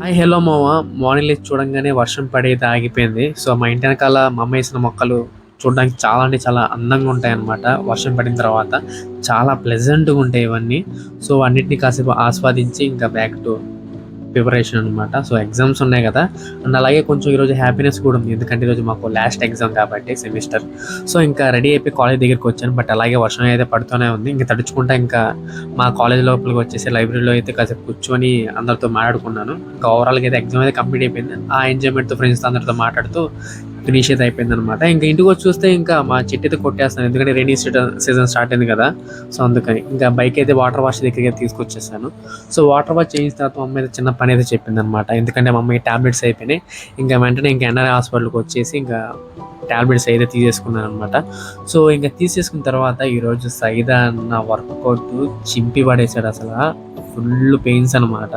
Hi hello మామ. Morning లేచి చూడంగానే వర్షం పడేది ఆగిపోయింది. సో మా ఇంటి వెనకాల మా అమ్మ వేసిన మొక్కలు చూడడానికి చాలా అంటే చాలా అందంగా ఉంటాయి అన్నమాట. వర్షం పడిన తర్వాత చాలా ప్లెజెంట్గా ఉంటాయి ఇవన్నీ. సో అన్నిటిని కాసేపు ఆస్వాదించి ఇంకా బ్యాక్ టు ప్రిపరేషన్ అనమాట. సో ఎగ్జామ్స్ ఉన్నాయి కదా, అండ్ అలాగే కొంచెం ఈరోజు హ్యాపీనెస్ కూడా ఉంది, ఎందుకంటే ఈరోజు మాకు లాస్ట్ ఎగ్జామ్ కాబట్టి సెమిస్టర్. సో ఇంకా రెడీ అయిపోయి కాలేజ్ దగ్గరికి వచ్చాను, బట్ అలాగే వర్షం అయితే పడుతూనే ఉంది. ఇంకా తడుచుకుంటా ఇంకా మా కాలేజ్ లోపలికి వచ్చేసి లైబ్రరీలో అయితే కాసేపు కూర్చొని అందరితో మాట్లాడుకున్నాను. ఇంకా ఓవరాల్గా అయితే ఎగ్జామ్ అయితే కంప్లీట్ అయిపోయింది. ఆ ఎంజాయ్మెంట్తో ఫ్రెండ్స్తో అందరితో మాట్లాడుతూ ఫినిష్ అయితే అయిపోయింది అనమాట. ఇంకా ఇంటికి వచ్చి చూస్తే ఇంకా మా చెట్టు అయితే కొట్టేస్తాను, ఎందుకంటే రెయినీ సీజన్ స్టార్ట్ అయింది కదా. సో అందుకని ఇంకా బైక్ అయితే వాటర్ వాష్ దగ్గరికి అయితే తీసుకొచ్చేసాను. సో వాటర్ వాష్ చేయించిన తర్వాత మా అమ్మ అయితే చిన్న పని అయితే చెప్పింది అనమాట, ఎందుకంటే మా అమ్మకి టాబ్లెట్స్ అయిపోయినాయి. ఇంకా వెంటనే ఇంకా ఎన్ఆర్ఐ హాస్పిటల్కి వచ్చేసి ఇంకా టాబ్లెట్స్ అయితే తీసేసుకున్నాను అనమాట. సో ఇంకా తీసేసుకున్న తర్వాత ఈరోజు సైదా అన్న వర్కౌట్ చింపి పడేసాడు, అసలు ఫుల్ పెయిన్స్ అనమాట.